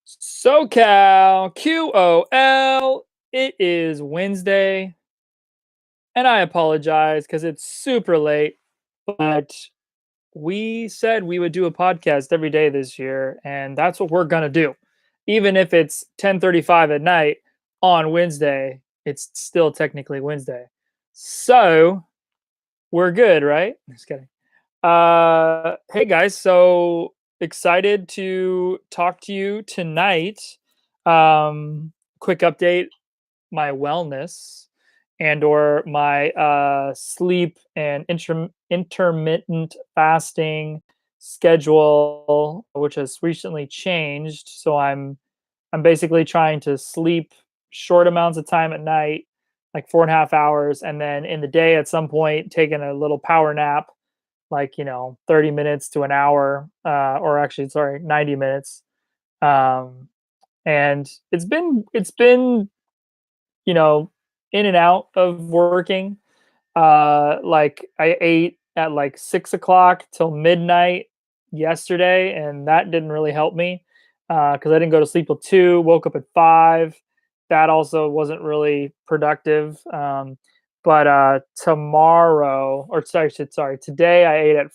SoCalQOL. It is Wednesday, and I apologize because it's super late, but we said we would do a podcast every day this year, and that's what we're gonna do. Even if it's 10:35 at night on Wednesday, it's still technically Wednesday. So we're good, right? Just kidding. Hey guys, so excited to talk to you tonight. Quick update, my wellness and or my sleep and intermittent fasting schedule, which has recently changed. So I'm basically trying to sleep short amounts of time at night, like 4.5 hours, and then in the day at some point taking a little power nap, like 30 minutes to an hour, or actually, sorry, 90 minutes. Um, and it's been you know in and out of working. Like I ate at like 6 o'clock till midnight yesterday, and that didn't really help me because I didn't go to sleep till 2, woke up at 5. That also wasn't really productive. But tomorrow, or sorry, today I ate at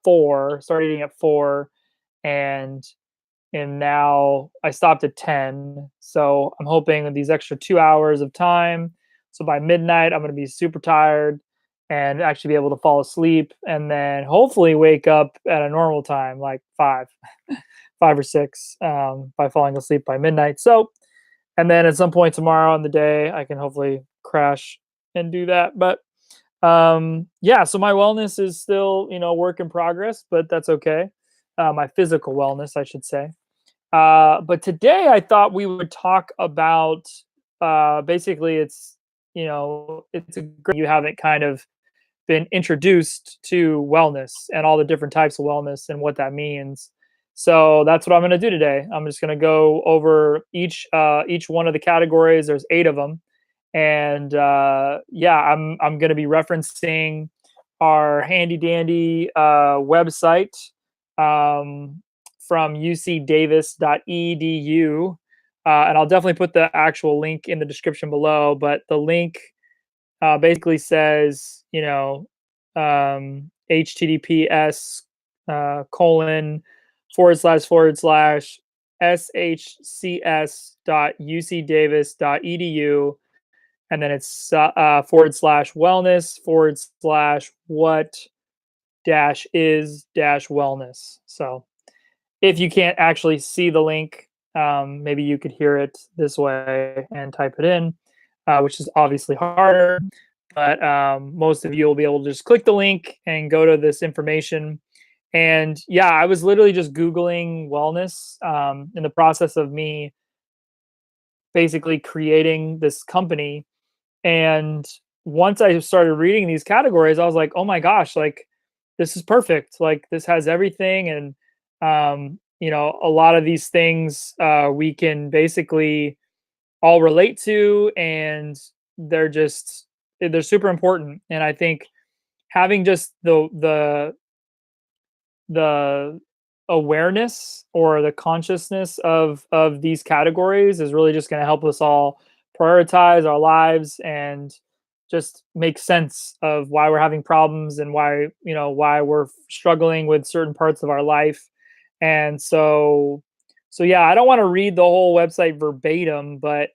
4, started eating at 4, and now I stopped at 10. So I'm hoping with these extra 2 hours of time, so by midnight I'm going to be super tired and actually be able to fall asleep, and then hopefully wake up at a normal time, like 5 or 6, by falling asleep by midnight. So, and then at some point tomorrow in the day I can hopefully crash and do that. But yeah, so my wellness is still work in progress, but that's okay. My physical wellness, I should say. But today I thought we would talk about, basically it's a great you haven't kind of been introduced to wellness and all the different types of wellness and what that means. So that's what I'm going to do today. I'm just going to go over each one of the categories. There's 8 of them, and yeah, I'm going to be referencing our handy dandy website, um, from ucdavis.edu. And I'll definitely put the actual link in the description below. But the link basically says, HTTPS colon / shcs.ucdavis.edu, and then it's /wellness /what dash is dash wellness. So if you can't actually see the link, maybe you could hear it this way and type it in, which is obviously harder. But most of you will be able to just click the link and go to this information. And yeah, I was literally just Googling wellness, in the process of me basically creating this company. And once I started reading these categories, I was like, oh my gosh, like this is perfect. Like this has everything. And a lot of these things we can basically all relate to, and they're just they're super important. And I think having just the awareness or the consciousness of these categories is really just going to help us all prioritize our lives and just make sense of why we're having problems and why we're struggling with certain parts of our life. And so yeah, I don't want to read the whole website verbatim, but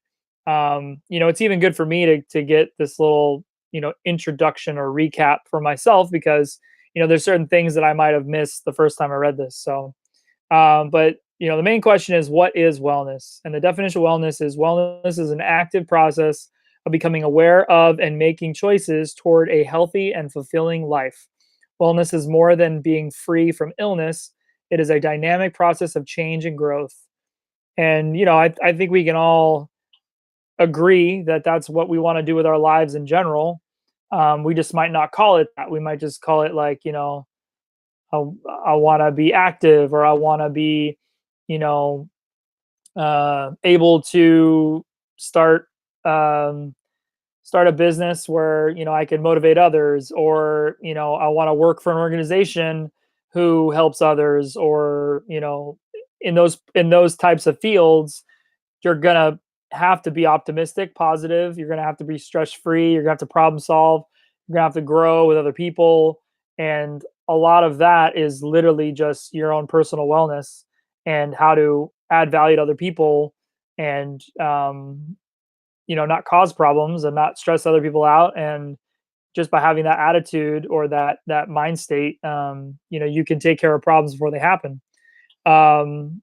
it's even good for me to get this little introduction or recap for myself, because there's certain things that I might have missed the first time I read this. So, but the main question is, what is wellness? And the definition of wellness is an active process of becoming aware of and making choices toward a healthy and fulfilling life. Wellness is more than being free from illness. It is a dynamic process of change and growth. And I think we can all agree that that's what we want to do with our lives in general. We just might not call it that. We might just call it like, I, I want to be active, or I want to be, you know, able to start start a business where I can motivate others, or I want to work for an organization who helps others, or in those types of fields, you're gonna have to be optimistic, positive. You're gonna have to be stress free. You're gonna have to problem solve. You're gonna have to grow with other people, and a lot of that is literally just your own personal wellness and how to add value to other people, and not cause problems and not stress other people out. And just by having that attitude or that mind state, you can take care of problems before they happen. Um,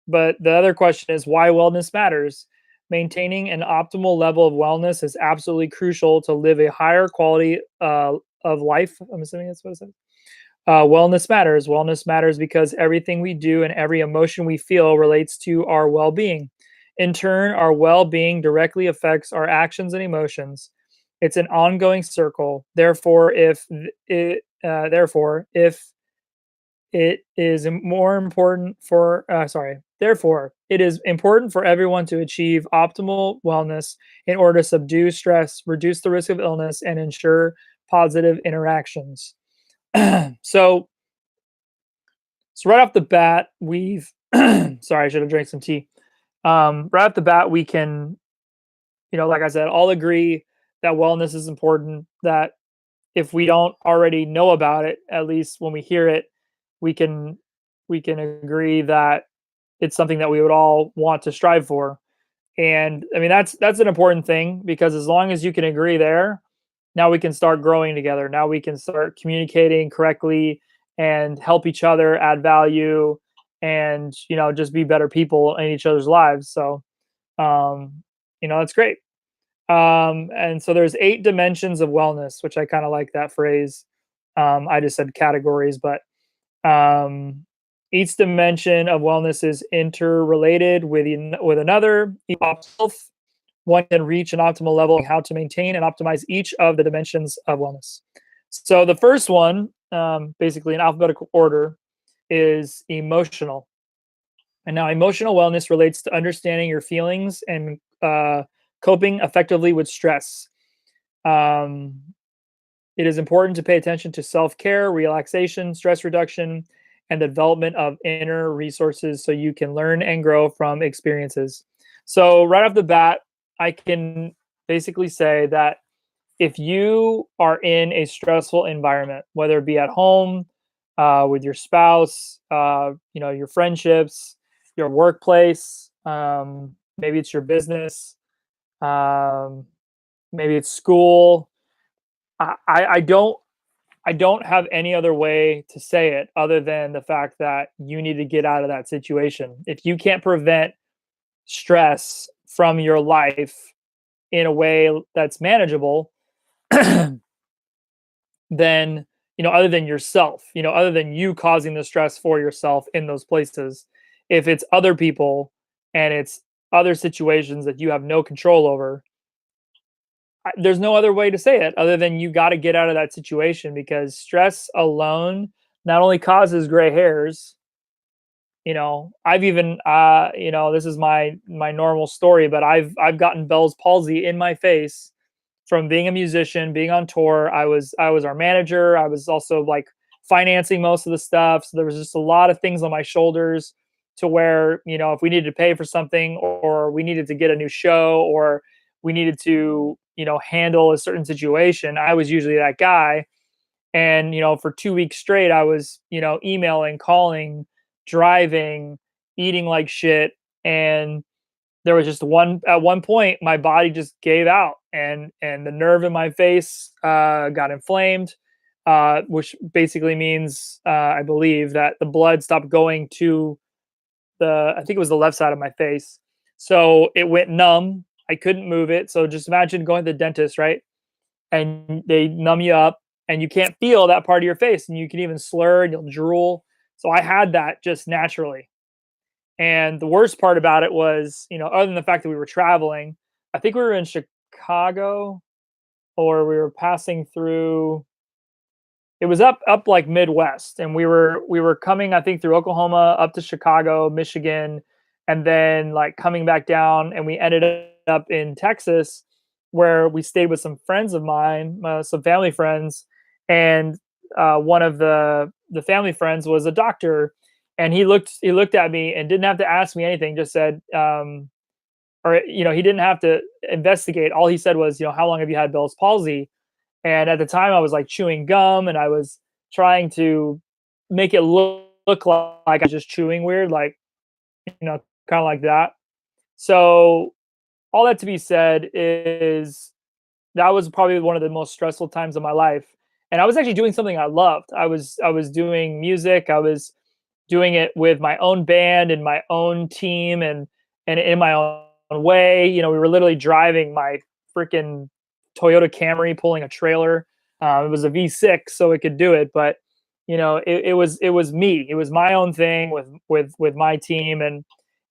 but the other question is why wellness matters. Maintaining an optimal level of wellness is absolutely crucial to live a higher quality of life. I'm assuming that's what it says. Wellness matters. Wellness matters because everything we do and every emotion we feel relates to our well being. In turn, our well being directly affects our actions and emotions. It's an ongoing circle. Therefore, it is important for everyone to achieve optimal wellness in order to subdue stress, reduce the risk of illness, and ensure positive interactions. so, so right off the bat, we've sorry, I should have drank some tea. Right off the bat, we can, like I said, all agree that wellness is important. That if we don't already know about it, at least when we hear it, we can we can agree that it's something that we would all want to strive for. And I mean that's an important thing because as long as you can agree there, now we can start growing together. Now we can start communicating correctly and help each other add value and just be better people in each other's lives. So that's great. And so there's 8 dimensions of wellness, which I kind of like that phrase. I just said categories, but um, each dimension of wellness is interrelated with another. One can reach an optimal level of how to maintain and optimize each of the dimensions of wellness. So the first one, basically in alphabetical order, is emotional. And now emotional wellness relates to understanding your feelings and coping effectively with stress. Um, it is important to pay attention to self care, relaxation, stress reduction, and the development of inner resources so you can learn and grow from experiences. So, right off the bat, I can basically say that if you are in a stressful environment, whether it be at home, with your spouse, your friendships, your workplace, maybe it's your business, um, maybe it's school. I don't have any other way to say it other than the fact that you need to get out of that situation. If you can't prevent stress from your life in a way that's manageable, then other than yourself, other than you causing the stress for yourself in those places, if it's other people and it's other situations that you have no control over, there's no other way to say it other than you got to get out of that situation because stress alone not only causes gray hairs. I've even this is my normal story, but I've gotten Bell's palsy in my face from being a musician, being on tour. I was our manager. I was also like financing most of the stuff. So there was just a lot of things on my shoulders to where, if we needed to pay for something or we needed to get a new show or we needed to, handle a certain situation, I was usually that guy. And, for 2 weeks straight, I was, emailing, calling, driving, eating like shit. And there was just at one point my body just gave out and the nerve in my face got inflamed, which basically means I believe that the blood stopped going to I think it was the left side of my face. So it went numb. I couldn't move it. So just imagine going to the dentist, right? And they numb you up and you can't feel that part of your face and you can even slur and you'll drool. So I had that just naturally. And the worst part about it was, other than the fact that we were traveling, I think we were in Chicago or we were passing through. It was up like Midwest, and we were coming, I think, through Oklahoma up to Chicago, Michigan, and then like coming back down, and we ended up in Texas, where we stayed with some friends of mine, some family friends, and one of the family friends was a doctor, And he looked at me and didn't have to ask me anything, just said, or he didn't have to investigate. All he said was, how long have you had Bell's palsy? And at the time, I was like chewing gum, and I was trying to make it look like I was just chewing weird, like kind of like that. So all that to be said is that was probably one of the most stressful times of my life. And I was actually doing something I loved. I was doing music. I was doing it with my own band and my own team, and in my own way. We were literally driving my freaking Toyota Camry, pulling a trailer. It was a V6, so it could do it, but it was me. It was my own thing with my team,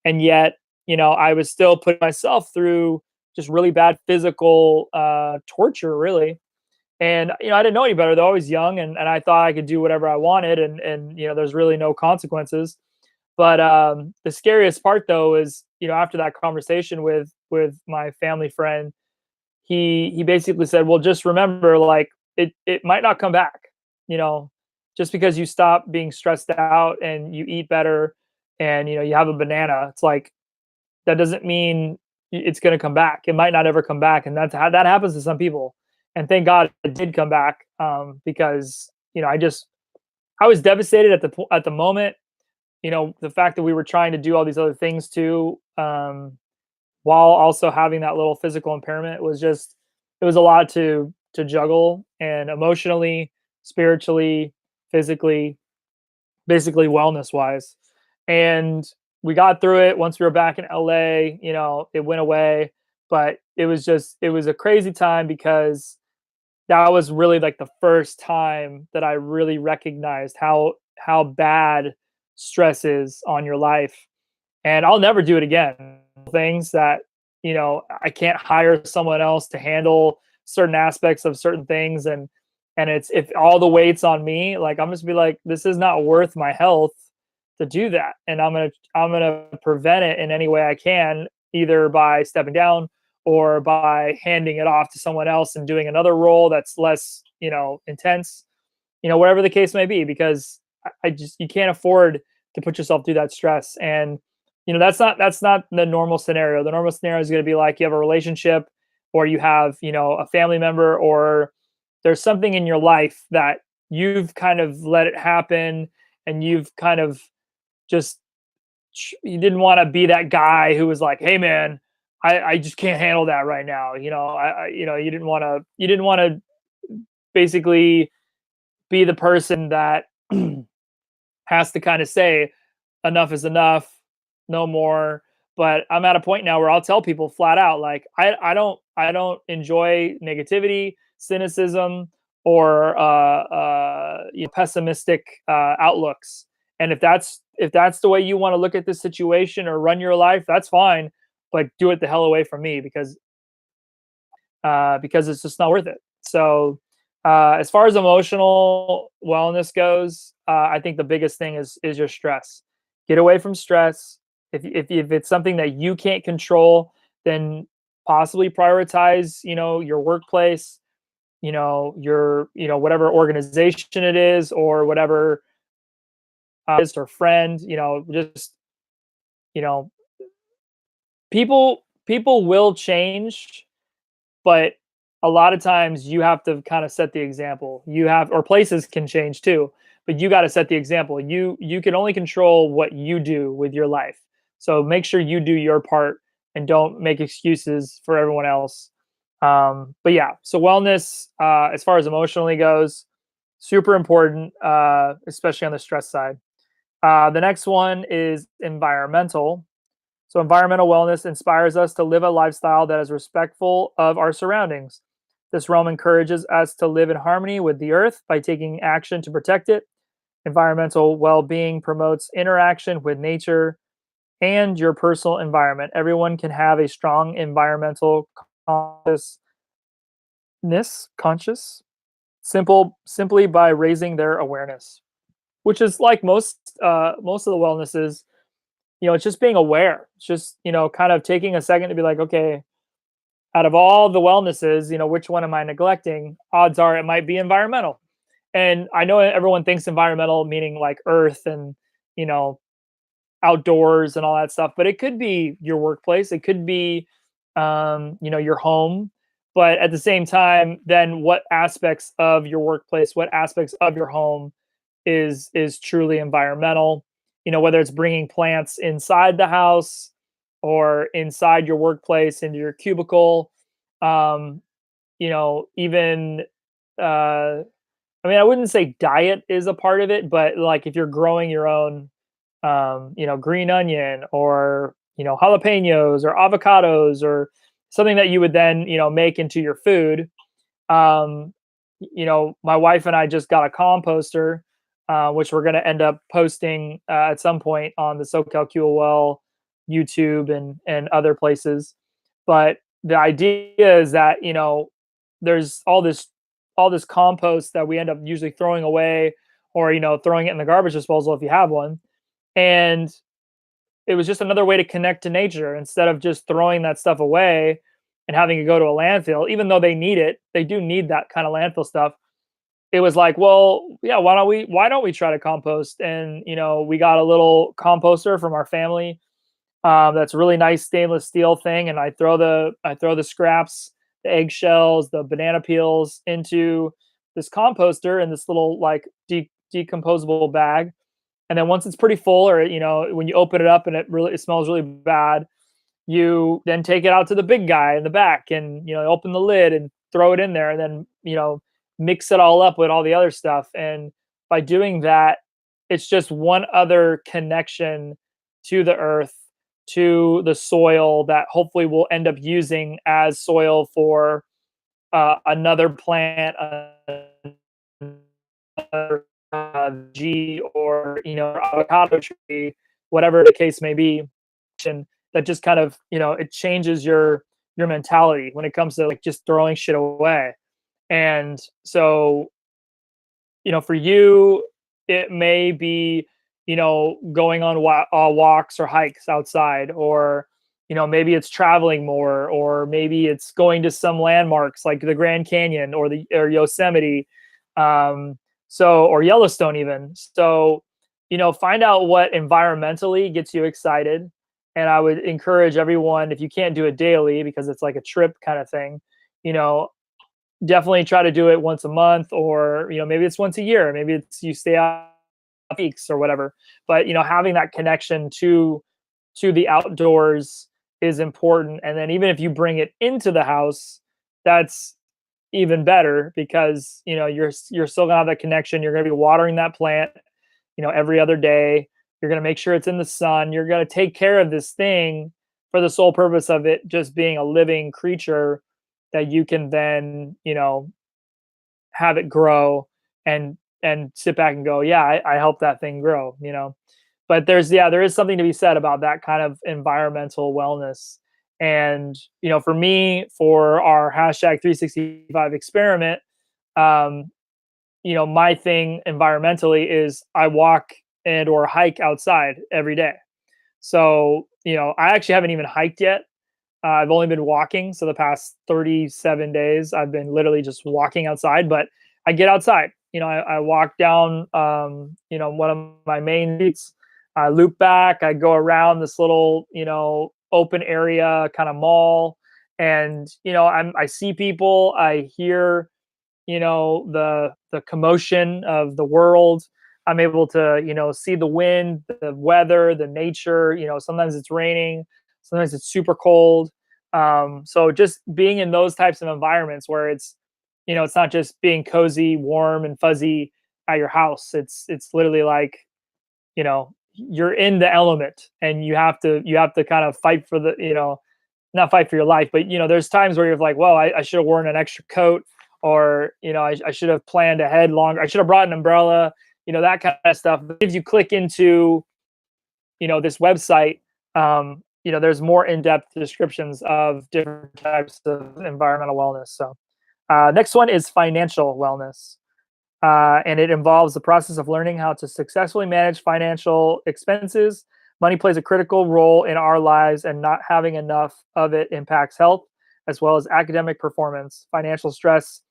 and yet I was still putting myself through just really bad physical torture, really. And I didn't know any better, though. I was young, and I thought I could do whatever I wanted, and there's really no consequences. But the scariest part, though, is after that conversation with my family friend, he basically said, "Well, just remember, like it might not come back. You know, just because you stop being stressed out and you eat better, and you have a banana, it's like that doesn't mean it's going to come back. It might not ever come back, and that's how that happens to some people. And thank God it did come back, because I was devastated at the moment. The fact that we were trying to do all these other things too, while also having that little physical impairment, was just it was a lot to juggle, and emotionally, spiritually, physically, basically wellness wise. And we got through it. Once we were back in LA, it went away. But it was a crazy time, because that was really like the first time that I really recognized how bad stress is on your life. And I'll never do it again. Things that, I can't hire someone else to handle certain aspects of certain things, and it's if all the weight's on me, like I'm just be like, this is not worth my health to do that. And I'm gonna prevent it in any way I can, either by stepping down or by handing it off to someone else and doing another role that's less, intense, whatever the case may be, because I just you can't afford to put yourself through that stress. And that's not the normal scenario. The normal scenario is going to be like you have a relationship, or you have a family member, or there's something in your life that you've kind of let it happen, and you've kind of just you didn't want to be that guy who was like, hey man, I just can't handle that right now. You didn't want to basically be the person that has to kind of say enough is enough, no more. But I'm at a point now where I'll tell people flat out, like I don't enjoy negativity, cynicism, or pessimistic outlooks. And if that's the way you want to look at this situation or run your life, that's fine. But do it the hell away from me, because it's just not worth it. So, as far as emotional wellness goes, I think the biggest thing is your stress. Get away from stress. If it's something that you can't control, then possibly prioritize, your workplace, your, whatever organization it is, or whatever is or friend, just, you know, people will change, but a lot of times you have to kind of set the example. Or places can change too, but you got to set the example. You can only control what you do with your life. So make sure you do your part and don't make excuses for everyone else. But yeah, so wellness, as far as emotionally goes, super important, especially on the stress side. The next one is environmental. So, environmental wellness inspires us to live a lifestyle that is respectful of our surroundings. This realm encourages us to live in harmony with the earth by taking action to protect it. Environmental well being promotes interaction with nature and your personal environment. Everyone can have a strong environmental conscious, simply by raising their awareness, which is like most of the wellnesses. It's just being aware. It's just, kind of taking a second to be like, okay, out of all the wellnesses, which one am I neglecting? Odds are it might be environmental. And I know everyone thinks environmental meaning like earth and you know, outdoors and all that stuff, but it could be your workplace. It could be, your home. But at the same time, then what aspects of your workplace, what aspects of your home is truly environmental? Whether it's bringing plants inside the house or inside your workplace into your cubicle. Um, Even I wouldn't say diet is a part of it, but like if you're growing your own green onion or, jalapenos or avocados or something that you would then, make into your food. Um, my wife and I just got a composter, which we're going to end up posting at some point on the SoCalQOL YouTube and other places. But the idea is that, there's all this compost that we end up usually throwing away or, throwing it in the garbage disposal if you have one. And it was just another way to connect to nature instead of just throwing that stuff away and having to go to a landfill, even though they need it. They do need that kind of landfill stuff. It was like, well, yeah, why don't we try to compost? And we got a little composter from our family, that's a really nice stainless steel thing, and I throw the scraps, the eggshells, the banana peels into this composter in this little like decomposable bag. And then once it's pretty full, or when you open it up and it smells really bad, you then take it out to the big guy in the back and open the lid and throw it in there, and then mix it all up with all the other stuff. And by doing that, it's just one other connection to the earth, to the soil, that hopefully we'll end up using as soil for another plant, another G, or avocado tree, whatever the case may be. And that just kind of it changes your mentality when it comes to like just throwing shit away. And so for you, it may be, going on walks or hikes outside, or, maybe it's traveling more, or maybe it's going to some landmarks like the Grand Canyon or Yosemite, or Yellowstone even. So, find out what environmentally gets you excited. And I would encourage everyone, if you can't do it daily because it's like a trip kind of thing, you know, definitely try to do it once a month, or maybe it's once a year, maybe it's you stay out weeks or whatever. But having that connection to the outdoors is important. And then even if you bring it into the house, that's even better, because you're still gonna have that connection. You're gonna be watering that plant every other day. You're gonna make sure it's in the sun. You're gonna take care of this thing for the sole purpose of it just being a living creature that you can then have it grow, and sit back and go, yeah, I helped that thing grow. But there is something to be said about that kind of environmental wellness. And for me, for our hashtag 365 experiment, um my thing environmentally is I walk and or hike outside every day. So I actually haven't even hiked yet. I've only been walking. So the past 37 days, I've been literally just walking outside, but I get outside. I walk down, one of my main streets. I loop back. I go around this little, open area kind of mall, and I see people. I hear, the commotion of the world. I'm able to see the wind, the weather, the nature. Sometimes it's raining, sometimes it's super cold. So just being in those types of environments where it's not just being cozy, warm, and fuzzy at your house. It's literally like you're in the element, and you have to kind of fight for the not fight for your life, but there's times where you're like, well, I should have worn an extra coat, or I should have planned ahead longer. I should have brought an umbrella. That kind of stuff. If you click into this website, there's more in-depth descriptions of different types of environmental wellness. So next one is financial wellness. And it involves the process of learning how to successfully manage financial expenses. Money plays a critical role in our lives, and not having enough of it impacts health as well as academic performance. Financial stress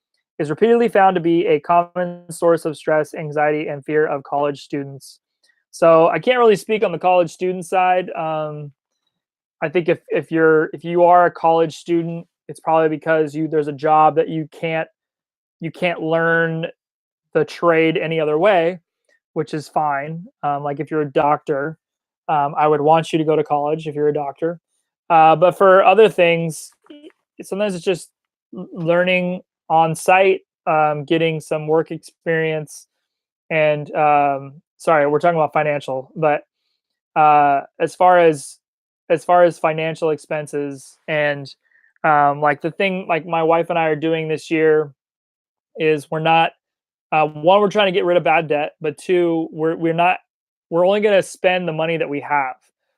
is repeatedly found to be a common source of stress, anxiety, and fear of college students. So I can't really speak on the college student side. I think if you are a college student, it's probably because you there's a job that you can't learn the trade any other way, which is fine. Like if you're a doctor, I would want you to go to college if you're a doctor. But for other things, sometimes it's just learning on site, getting some work experience, and sorry, we're talking about financial, but as far as financial expenses and like the thing like my wife and I are doing this year is we're not one, we're trying to get rid of bad debt, but two, we're only going to spend the money that we have.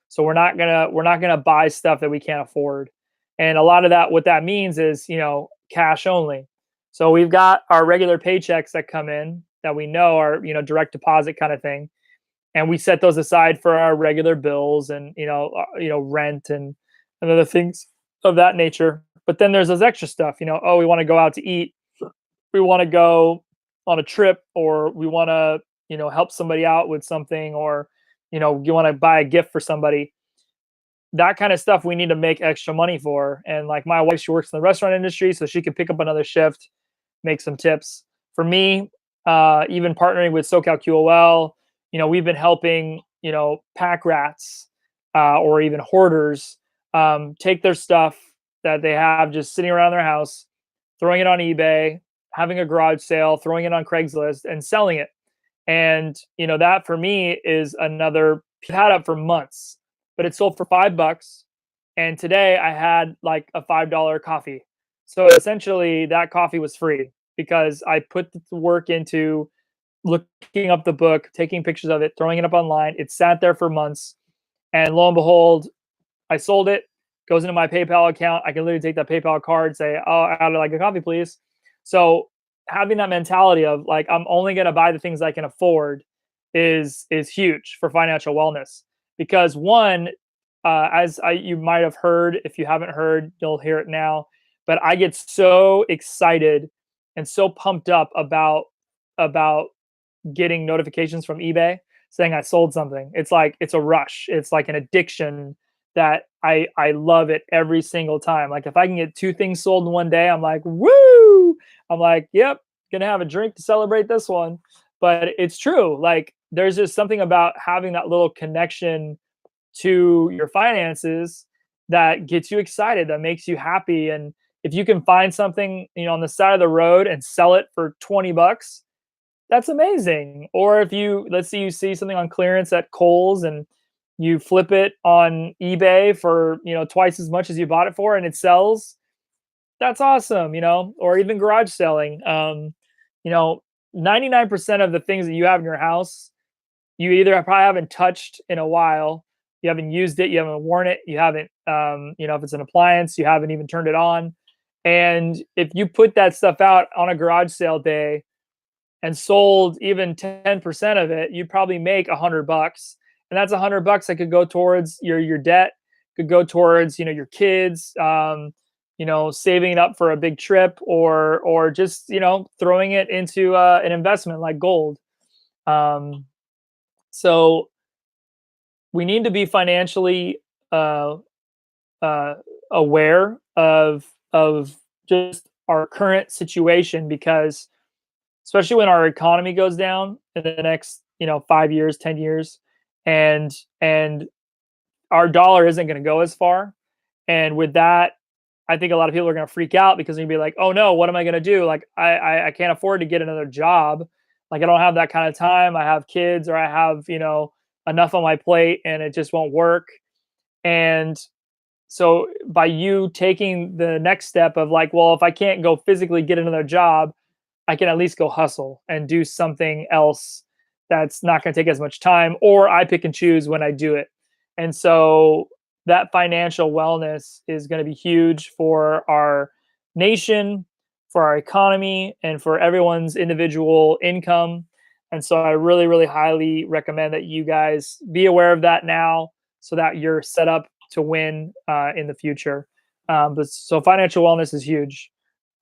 So we're not gonna buy stuff that we can't afford. And a lot of that, what that means is, cash only. So we've got our regular paychecks that come in that we know are, direct deposit kind of thing, and we set those aside for our regular bills and rent and other things of that nature. But then there's those extra stuff. Oh, we want to go out to eat, we want to go on a trip, or we want to help somebody out with something, or you want to buy a gift for somebody. That kind of stuff we need to make extra money for. And like my wife, she works in the restaurant industry, so she could pick up another shift, make some tips. For me, even partnering with SoCalQOL, we've been helping pack rats, or even hoarders, take their stuff that they have just sitting around their house, throwing it on eBay, having a garage sale, throwing it on Craigslist, and selling it. And that for me is another. I've had it for months, but it sold for $5. And today I had like a $5 coffee. So essentially, that coffee was free because I put the work into looking up the book, taking pictures of it, throwing it up online. It sat there for months, and lo and behold, I sold it. Goes into my PayPal account. I can literally take that PayPal card, say, "Oh, I'd like a coffee, please." So having that mentality of like I'm only going to buy the things I can afford is huge for financial wellness. Because one, you might have heard, if you haven't heard, you'll hear it now. But I get so excited and so pumped up about getting notifications from eBay saying I sold something. It's like it's a rush. It's like an addiction that I love it every single time. Like if I can get two things sold in one day, I'm like, woo! I'm like, yep, gonna have a drink to celebrate this one. But it's true. Like there's just something about having that little connection to your finances that gets you excited, that makes you happy. And if you can find something, on the side of the road and sell it for $20, that's amazing. Or if you, let's say you see something on clearance at Kohl's and you flip it on eBay for, twice as much as you bought it for and it sells, that's awesome, or even garage selling. You know, 99% of the things that you have in your house, you either probably haven't touched in a while, you haven't used it, you haven't worn it, you haven't, if it's an appliance, you haven't even turned it on. And if you put that stuff out on a garage sale day, and sold even 10% of it, you'd probably make $100. And that's $100 that could go towards your debt, could go towards, your kids, saving it up for a big trip, or just, throwing it into an investment like gold. Um, so we need to be financially uh, uh, aware of just our current situation, because especially when our economy goes down in the next 5 years, 10 years, and our dollar isn't going to go as far. And with that, I think a lot of people are going to freak out because they're going to be like, oh no, what am I going to do? Like I can't afford to get another job. Like I don't have that kind of time. I have kids, or I have enough on my plate, and it just won't work. And so by you taking the next step of like, well, if I can't go physically get another job, I can at least go hustle and do something else that's not going to take as much time, or I pick and choose when I do it. And so that financial wellness is going to be huge for our nation, for our economy, and for everyone's individual income. And so I really, really highly recommend that you guys be aware of that now so that you're set up to win in the future. But so financial wellness is huge,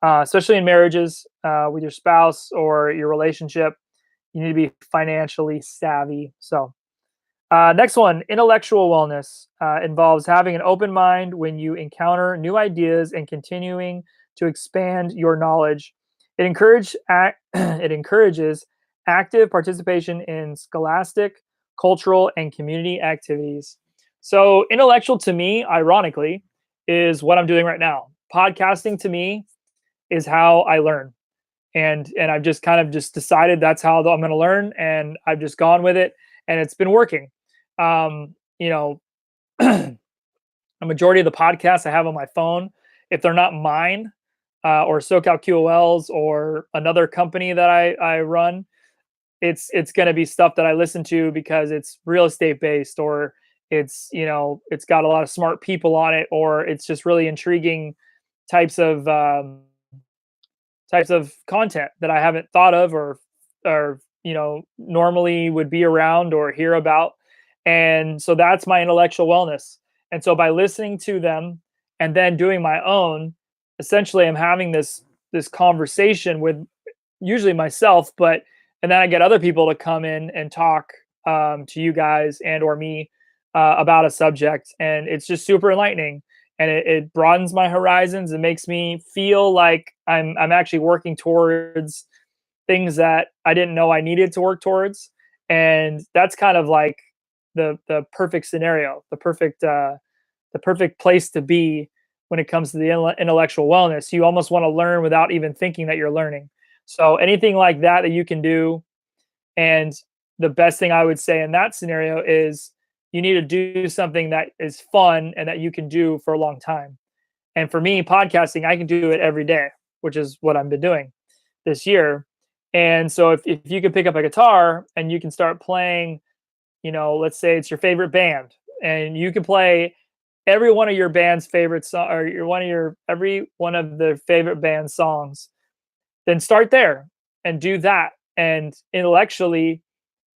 especially in marriages, with your spouse or your relationship. You need to be financially savvy. So Next one, intellectual wellness involves having an open mind when you encounter new ideas and continuing to expand your knowledge. It encourages active participation in scholastic, cultural, and community activities. So, intellectual to me, ironically, is what I'm doing right now. Podcasting to me is how I learn, and I've just kind of just decided that's how I'm going to learn, and I've just gone with it, and it's been working. You know, a majority of the podcasts I have on my phone, if they're not mine, or SoCalQOLs or another company that I run, it's going to be stuff that I listen to because it's real estate based, or it's got a lot of smart people on it, or it's just really intriguing types of types of content that I haven't thought of, or normally would be around or hear about. And so that's my intellectual wellness. And so by listening to them and then doing my own, essentially I'm having this conversation with usually myself, but and then I get other people to come in and talk to you guys and or me about a subject, and it's just super enlightening, and it broadens my horizons. It makes me feel like I'm actually working towards things that I didn't know I needed to work towards, and that's kind of like the perfect scenario, the perfect place to be when it comes to the intellectual wellness. You almost want to learn without even thinking that you're learning. So anything like that that you can do, and the best thing I would say in that scenario is you need to do something that is fun and that you can do for a long time. And for me, podcasting, I can do it every day, which is what I've been doing this year. And so if you could pick up a guitar and you can start playing, let's say it's your favorite band, and you can play every one of your band's favorite song, or every one of their favorite band songs, then start there and do that. And intellectually,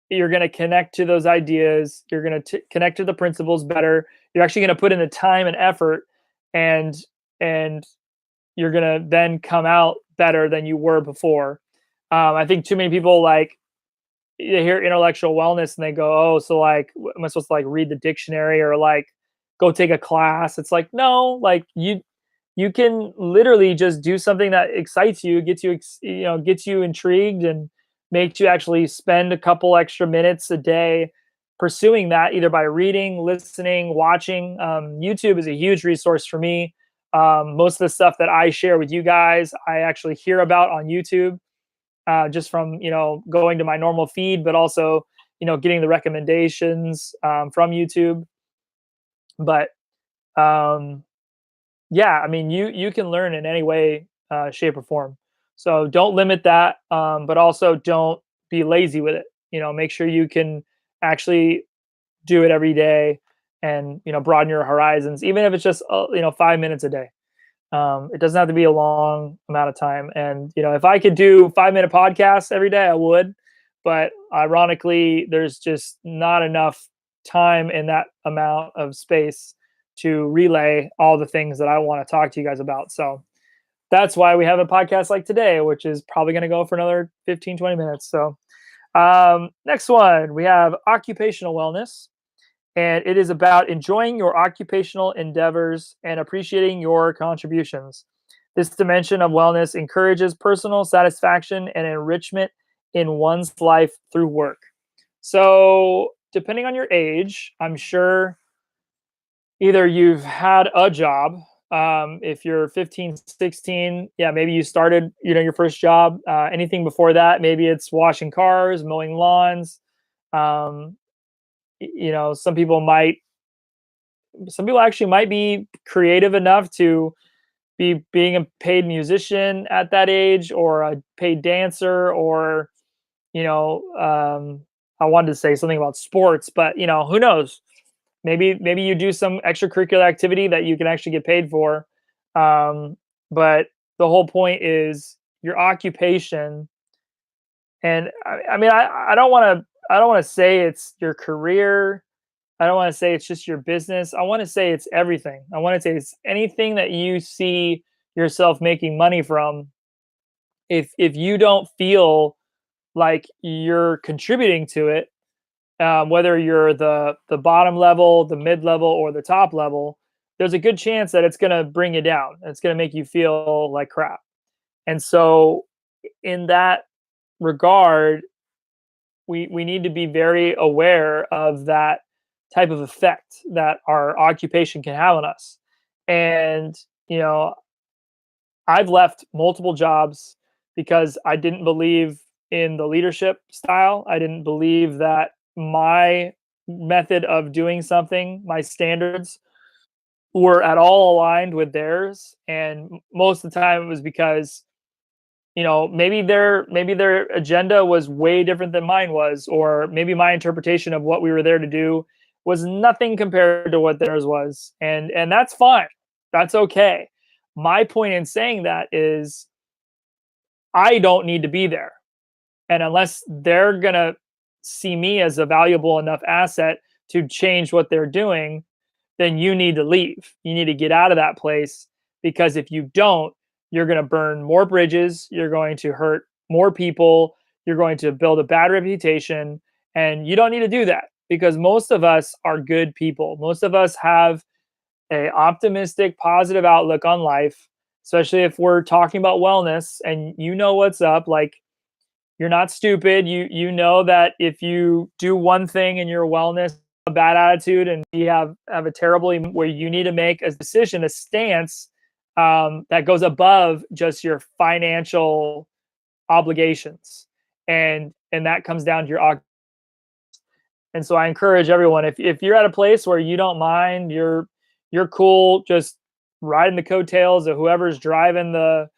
you're going to connect to those ideas. You're going to connect to the principles better. You're actually going to put in the time and effort, and and you're going to then come out better than you were before. I think too many people, like, they hear intellectual wellness and they go, "Oh, so like, am I supposed to like read the dictionary or like go take a class?" It's like, no, like you can literally just do something that excites you, gets you intrigued, and makes you actually spend a couple extra minutes a day pursuing that, either by reading, listening, watching. YouTube is a huge resource for me. Most of the stuff that I share with you guys, I actually hear about on YouTube, just from going to my normal feed, but also getting the recommendations from YouTube. But um, yeah, I mean, you can learn in any way, shape, or form. So don't limit that, but also don't be lazy with it. Make sure you can actually do it every day, and broaden your horizons, even if it's just 5 minutes a day. It doesn't have to be a long amount of time. And if I could do 5-minute podcasts every day, I would. But ironically, there's just not enough time in that amount of space to relay all the things that I want to talk to you guys about. So that's why we have a podcast like today, which is probably going to go for another 15, 20 minutes. So next one, we have occupational wellness, and it is about enjoying your occupational endeavors and appreciating your contributions. This dimension of wellness encourages personal satisfaction and enrichment in one's life through work. So, depending on your age, I'm sure either you've had a job. If you're 15, 16, yeah, maybe you started, your first job. Anything before that, maybe it's washing cars, mowing lawns. Um, some people actually might be creative enough to be being a paid musician at that age, or a paid dancer, or you know I wanted to say something about sports, but who knows, maybe you do some extracurricular activity that you can actually get paid for. But the whole point is your occupation. And I mean, I don't want to say it's your career. I don't want to say it's just your business. I want to say it's everything. I want to say it's anything that you see yourself making money from. If you don't feel like you're contributing to it, whether you're the bottom level, the mid level, or the top level, there's a good chance that it's going to bring you down. It's going to make you feel like crap. And so, in that regard, we need to be very aware of that type of effect that our occupation can have on us. And you know, I've left multiple jobs because I didn't believe in the leadership style. I didn't believe that my method of doing something, my standards, were at all aligned with theirs. And most of the time it was because, maybe their agenda was way different than mine was, or maybe my interpretation of what we were there to do was nothing compared to what theirs was. And that's fine. That's okay. My point in saying that is I don't need to be there. And unless they're going to see me as a valuable enough asset to change what they're doing, then you need to leave. You need to get out of that place, because if you don't, you're going to burn more bridges, you're going to hurt more people, you're going to build a bad reputation, and you don't need to do that, because most of us are good people. Most of us have a optimistic, positive outlook on life, especially if we're talking about wellness and you know what's up. Like, you're not stupid. You know that if you do one thing in your wellness, a bad attitude, and you have a terrible where you need to make a decision, a stance that goes above just your financial obligations, and that comes down to your. And so I encourage everyone, if you're at a place where you don't mind, you're cool just riding the coattails of whoever's driving the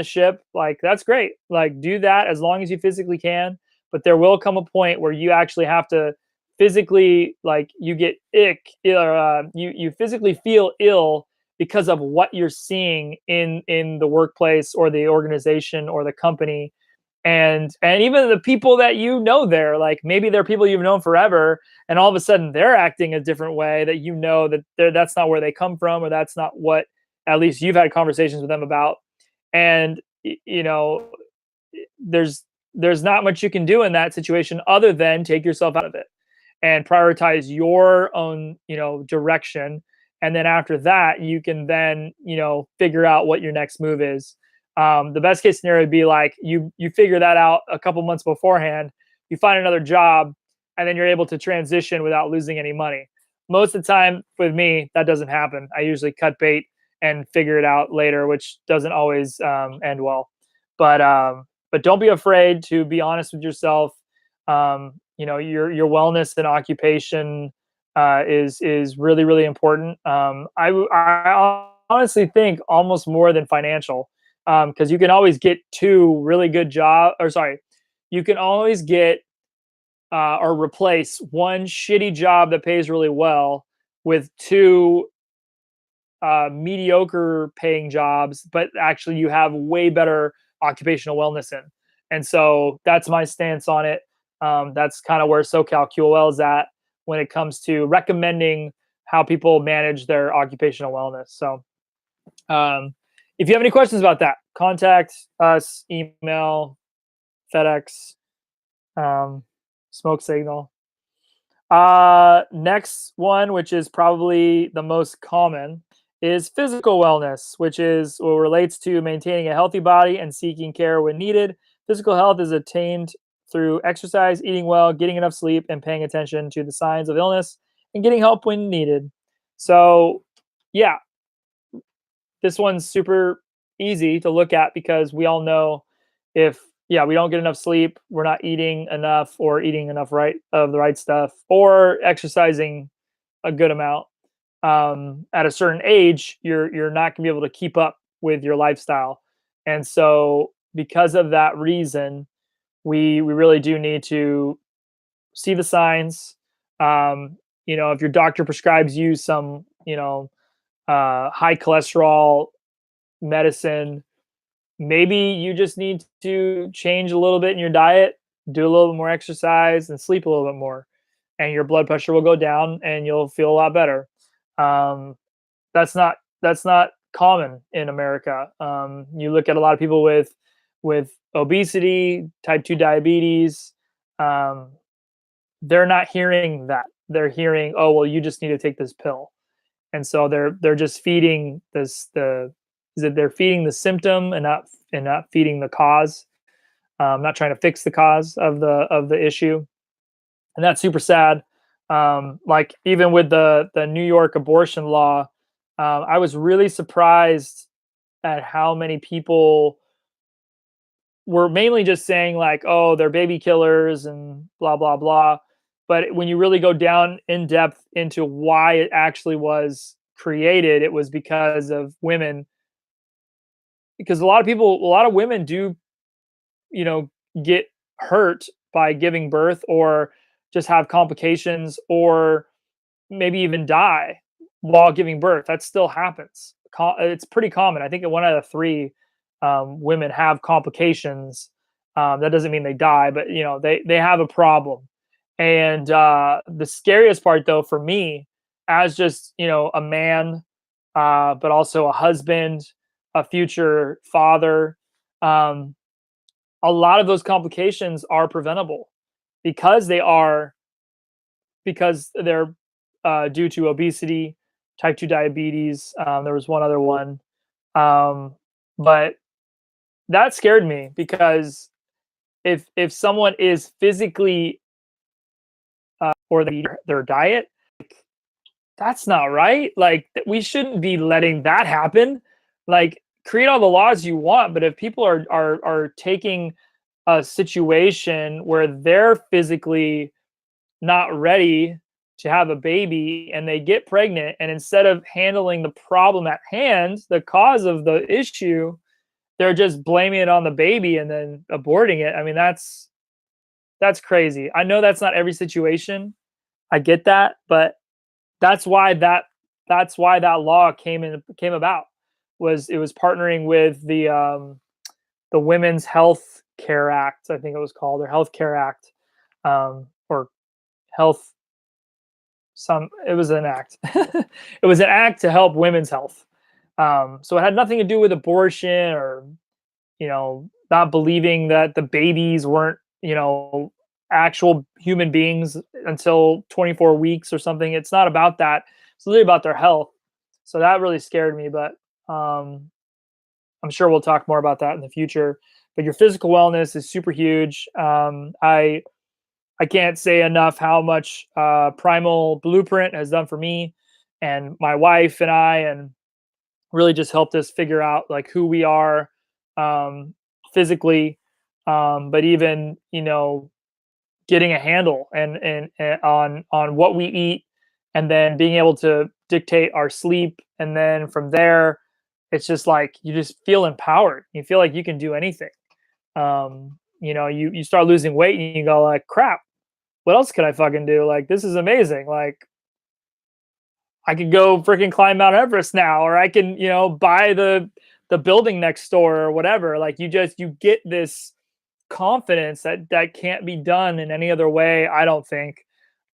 ship, like that's great. Like, do that as long as you physically can, but there will come a point where you actually have to physically, like, you get or you physically feel ill because of what you're seeing in the workplace or the organization or the company. And even the people that you know there, like maybe they're people you've known forever, and all of a sudden they're acting a different way, that you know that that's not where they come from, or that's not what at least you've had conversations with them about. And there's there's not much you can do in that situation other than take yourself out of it and prioritize your own direction. And then after that, you can then figure out what your next move is. The best case scenario would be like you figure that out a couple months beforehand, you find another job, and then you're able to transition without losing any money. Most of the time with me, that doesn't happen. I usually cut bait and figure it out later, which doesn't always end well. But don't be afraid to be honest with yourself. Your wellness and occupation is really, really important. I honestly think almost more than financial, because you can always get two really good job, or sorry, you can always get or replace one shitty job that pays really well with two mediocre paying jobs, but actually you have way better occupational wellness in. And so that's my stance on it. That's kind of where SoCalQOL is at when it comes to recommending how people manage their occupational wellness. So if you have any questions about that, contact us, email, FedEx, smoke signal. Next one, which is probably the most common, is physical wellness, which is what relates to maintaining a healthy body and seeking care when needed. Physical health is attained through exercise, eating well, getting enough sleep, and paying attention to the signs of illness and getting help when needed. So, yeah, this one's super easy to look at, because we all know if we don't get enough sleep, we're not eating enough, or eating enough the right stuff, or exercising a good amount. At a certain age, you're not gonna be able to keep up with your lifestyle. And so because of that reason, we really do need to see the signs. If your doctor prescribes you some, high cholesterol medicine, maybe you just need to change a little bit in your diet, do a little bit more exercise, and sleep a little bit more, and your blood pressure will go down, and you'll feel a lot better. Um, that's not common in America. You look at a lot of people with obesity, type 2 diabetes, um, they're not hearing that. They're hearing, "Oh, well, you just need to take this pill." And so they're just feeding this the is it they're feeding the symptom and not feeding the cause, not trying to fix the cause of the issue, and that's super sad. Like even with the New York abortion law, I was really surprised at how many people were mainly just saying like, "Oh, they're baby killers and blah blah blah." But when you really go down in depth into why it actually was created, it was because of women. Because a lot of women do, you know, get hurt by giving birth or just have complications or maybe even die while giving birth. That still happens. It's pretty common. I think that one out of three women have complications. That doesn't mean they die, but you know they have a problem. And the scariest part, though, for me, as just a man, but also a husband, a future father, um, a lot of those complications are preventable because they're due to obesity, type 2 diabetes. There was one other one. Um, but that scared me because if someone is physically or their diet, that's not right. Like we shouldn't be letting that happen. Like create all the laws you want, but if people are taking a situation where they're physically not ready to have a baby and they get pregnant, and instead of handling the problem at hand, the cause of the issue, they're just blaming it on the baby and then aborting it. I mean, that's crazy. I know that's not every situation. I get that, but that's why that that's why that law came about. Was it was partnering with the Women's Health Care Act, I think it was called, or Health Care Act, or health some it was an act. It was an act to help women's health. So it had nothing to do with abortion or not believing that the babies weren't actual human beings until 24 weeks or something. It's not about that. It's really about their health. So that really scared me, but um, I'm sure we'll talk more about that in the future. But your physical wellness is super huge. I can't say enough how much Primal Blueprint has done for me and my wife and I, and really just helped us figure out like who we are um, physically, but even getting a handle and on what we eat, and then being able to dictate our sleep, and then from there, it's just like you just feel empowered. You feel like you can do anything. You start losing weight and you go like, crap, what else can I fucking do? Like, this is amazing. Like, I could go freaking climb Mount Everest now, or I can, buy the building next door or whatever. Like, you get this confidence that can't be done in any other way, I don't think,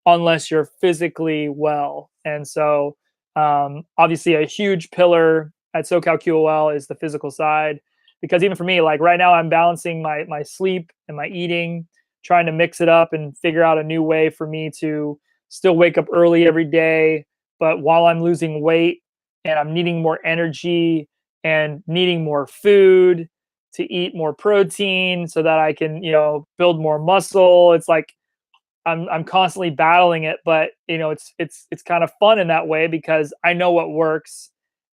unless you're physically well. And so, obviously, a huge pillar at SoCalQOL is the physical side, because even for me, like right now, I'm balancing my sleep and my eating, trying to mix it up and figure out a new way for me to still wake up early every day, but while I'm losing weight and I'm needing more energy and needing more food to eat more protein so that I can, build more muscle. It's like I'm constantly battling it, but it's kind of fun in that way because I know what works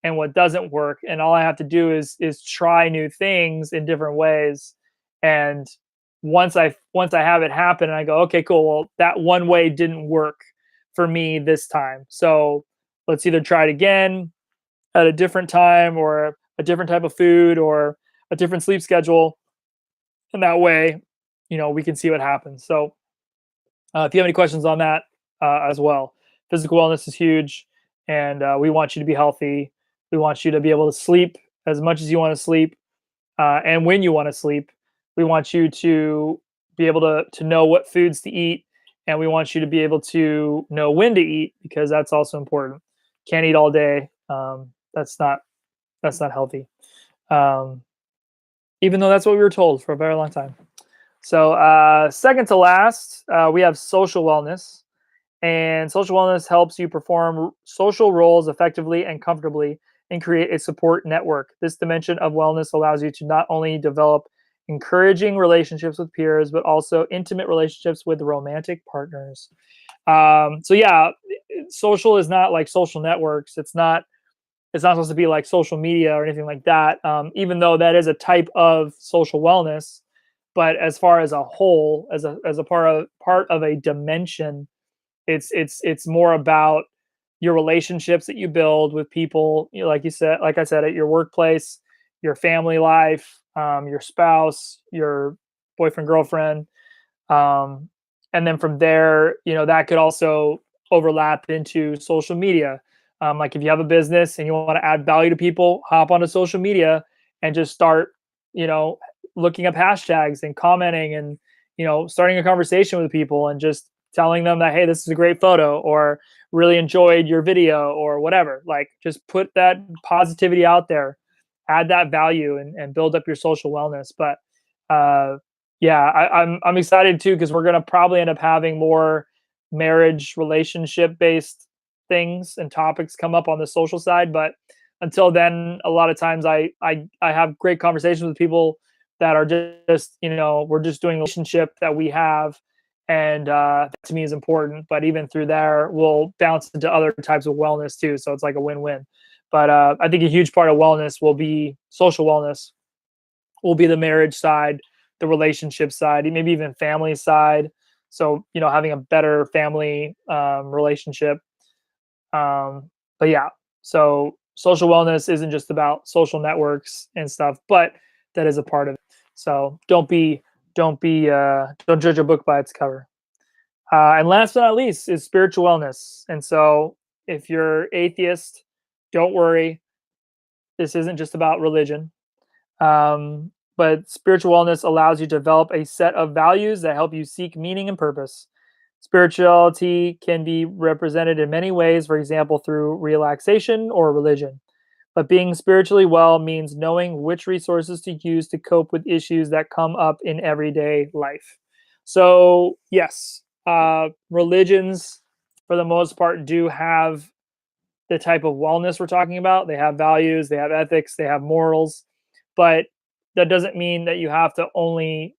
and what doesn't work, and all I have to do is try new things in different ways. And once I have it happen, and I go, okay, cool. Well, that one way didn't work for me this time, so let's either try it again at a different time, or a different type of food, or a different sleep schedule, and that way, we can see what happens. So if you have any questions on that as well, physical wellness is huge, and we want you to be healthy. We want you to be able to sleep as much as you want to sleep, and when you want to sleep. We want you to be able to know what foods to eat, and we want you to be able to know when to eat, because that's also important. Can't eat all day. That's not healthy. Um, Even though that's what we were told for a very long time. So, second to last, we have social wellness. And social wellness helps you perform social roles effectively and comfortably and create a support network. This dimension of wellness allows you to not only develop encouraging relationships with peers, but also intimate relationships with romantic partners. So yeah, social is not like social networks. It's not supposed to be like social media or anything like that. Even though that is a type of social wellness, but as far as a whole, as a part of a dimension, it's more about your relationships that you build with people, like you said, like I said, at your workplace, your family life, your spouse, your boyfriend, girlfriend, um, and then from there, that could also overlap into social media. Like if you have a business and you want to add value to people, hop onto social media and just start, you know, looking up hashtags and commenting and, starting a conversation with people and just telling them that, hey, this is a great photo or really enjoyed your video or whatever. Like just put that positivity out there, add that value and build up your social wellness. But yeah, I'm excited too because we're gonna probably end up having more marriage relationship based things and topics come up on the social side. But until then, a lot of times I have great conversations with people that are just we're just doing a relationship that we have, and that to me is important. But even through there, we'll bounce into other types of wellness too. So it's like a win-win. But I think a huge part of wellness will be social wellness will be the marriage side, the relationship side, maybe even family side. So, having a better family relationship. But yeah, so social wellness isn't just about social networks and stuff, but that is a part of it. So don't judge a book by its cover. And last but not least is spiritual wellness. And so if you're atheist, don't worry. This isn't just about religion. But spiritual wellness allows you to develop a set of values that help you seek meaning and purpose. Spirituality can be represented in many ways, for example, through relaxation or religion. But being spiritually well means knowing which resources to use to cope with issues that come up in everyday life. So, yes, religions, for the most part, do have the type of wellness we're talking about. They have values, they have ethics, they have morals, but that doesn't mean that you have to only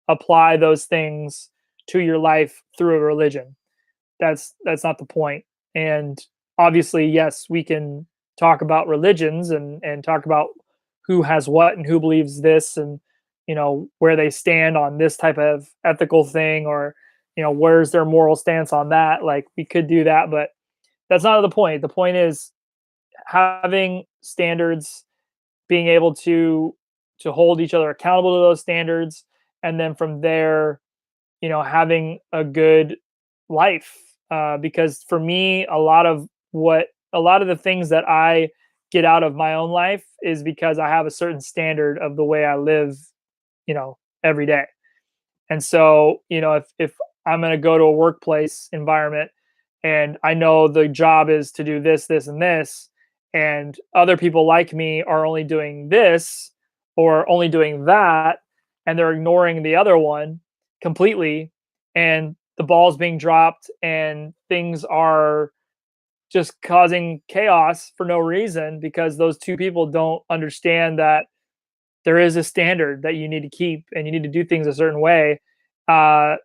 apply those things to your life through a religion. That's not the point. And obviously, yes, we can talk about religions and talk about who has what and who believes this and where they stand on this type of ethical thing or where's their moral stance on that. Like we could do that, but that's not the point. The point is having standards, being able to hold each other accountable to those standards, and then from there, having a good life. Because for me, a lot of the things that I get out of my own life is because I have a certain standard of the way I live, every day. And so, if I'm going to go to a workplace environment and I know the job is to do this, this, and this, and other people like me are only doing this or only doing that, and they're ignoring the other one completely, and the ball's being dropped, and things are just causing chaos for no reason because those two people don't understand that there is a standard that you need to keep and you need to do things a certain way.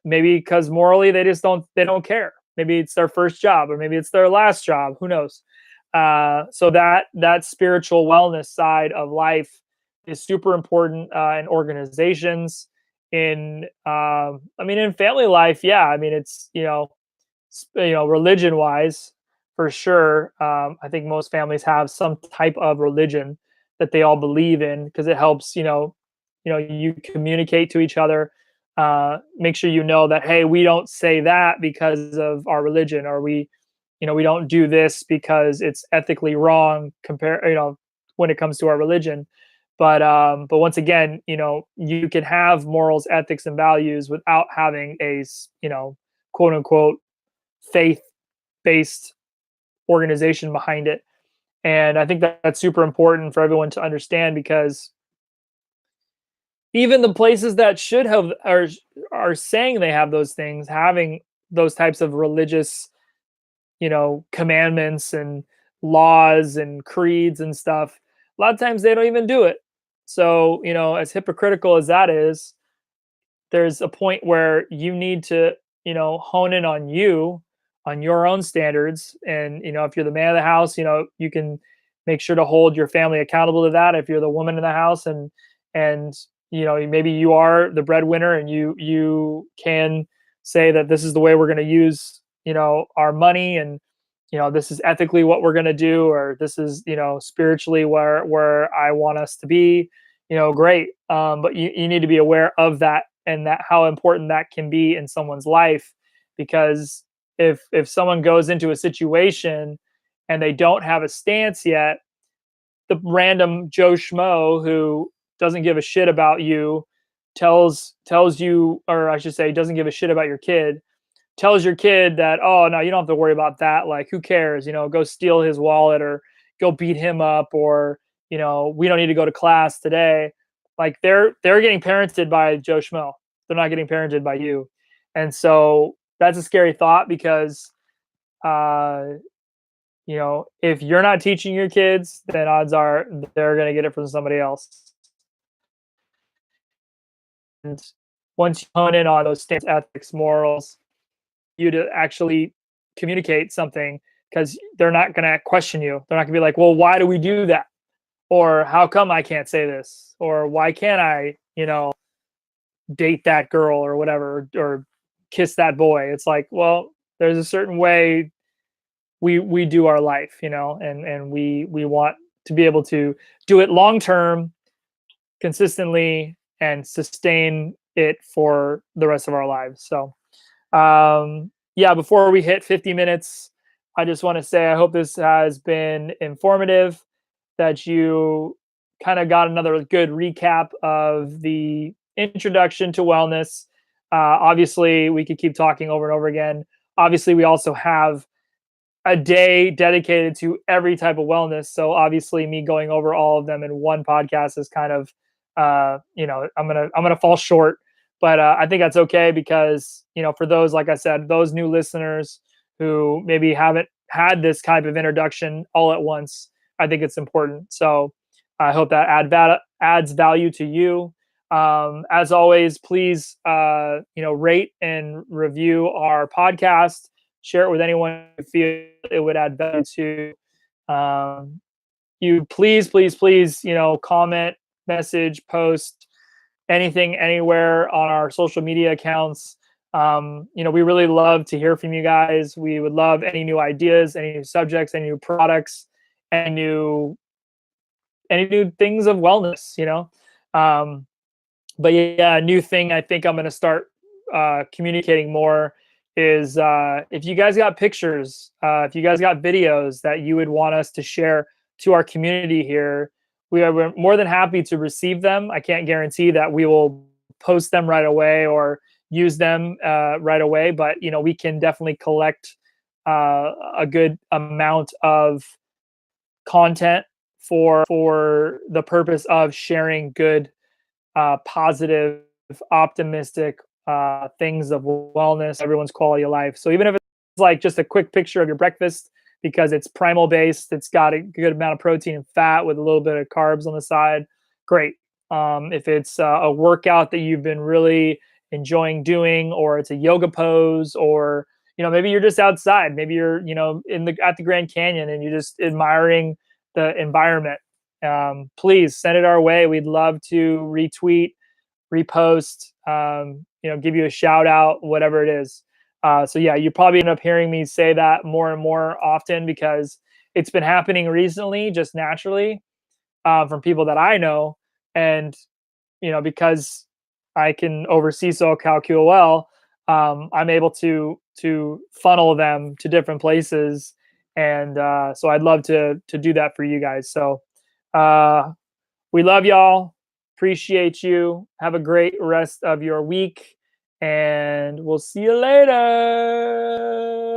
Maybe because morally they don't care. Maybe it's their first job or maybe it's their last job. Who knows? So that spiritual wellness side of life is super important in organizations. In family life, yeah. I mean, it's religion wise, for sure. I think most families have some type of religion that they all believe in because it helps, you communicate to each other. Make sure you know that, hey, we don't say that because of our religion, or we don't do this because it's ethically wrong when it comes to our religion. But once again, you can have morals, ethics, and values without having quote unquote faith based organization behind it. And I think that's super important for everyone to understand because even the places that should have are saying they have those things, having those types of religious, commandments and laws and creeds and stuff. A lot of times they don't even do it. So, as hypocritical as that is, there's a point where you need to, hone in on you, on your own standards. And, if you're the man of the house, you can make sure to hold your family accountable to that. If you're the woman in the house and, maybe you are the breadwinner and you can say that this is the way we're going to use, our money and, this is ethically what we're going to do, or this is, spiritually where I want us to be, great. But you need to be aware of that and that how important that can be in someone's life, because if someone goes into a situation and they don't have a stance yet, the random Joe Schmo who doesn't give a shit about you tells you, or I should say doesn't give a shit about your kid, tells your kid that, oh no, you don't have to worry about that, like who cares, go steal his wallet or go beat him up, or we don't need to go to class today. Like they're getting parented by Joe Schmo. They're not getting parented by you. And so that's a scary thought, because uh if you're not teaching your kids, then odds are they're going to get it from somebody else. And once you hone in on those stance, ethics, morals, you to actually communicate something, because they're not going to question you. They're not going to be like, well, why do we do that? Or how come I can't say this? Or why can't I, date that girl or whatever, or kiss that boy? It's like, well, there's a certain way we do our life, and we want to be able to do it long term, consistently, and sustain it for the rest of our lives. So yeah, before we hit 50 minutes, I just want to say I hope this has been informative, that you kind of got another good recap of the introduction to wellness. Obviously, we could keep talking over and over again. Obviously, we also have a day dedicated to every type of wellness. So obviously, me going over all of them in one podcast is kind of, I'm gonna fall short, but I think that's okay, because for those, like I said, those new listeners who maybe haven't had this type of introduction all at once, I think it's important. So I hope that adds value to you. As always, please, rate and review our podcast. Share it with anyone you feel it would add value to. You please, please, please, comment, message, post, anything, anywhere on our social media accounts. We really love to hear from you guys. We would love any new ideas, any new subjects, any new products, any new things of wellness. Um, but yeah, a new thing I think I'm going to start communicating more is, if you guys got pictures, if you guys got videos that you would want us to share to our community here, we're more than happy to receive them. I can't guarantee that we will post them right away or use them right away, but we can definitely collect a good amount of content for the purpose of sharing good, positive, optimistic things of wellness, everyone's quality of life. So even if it's like just a quick picture of your breakfast, because it's primal based, it's got a good amount of protein and fat with a little bit of carbs on the side, great. If it's a workout that you've been really enjoying doing, or it's a yoga pose, or maybe you're just outside, maybe you're at the Grand Canyon and you're just admiring the environment, please send it our way. We'd love to retweet, repost, give you a shout out, whatever it is. So yeah, you probably end up hearing me say that more and more often, because it's been happening recently, just naturally, from people that I know. And, because I can oversee SoCalQOL, I'm able to funnel them to different places. And so I'd love to do that for you guys. So uh, we love y'all. Appreciate you. Have a great rest of your week, and we'll see you later.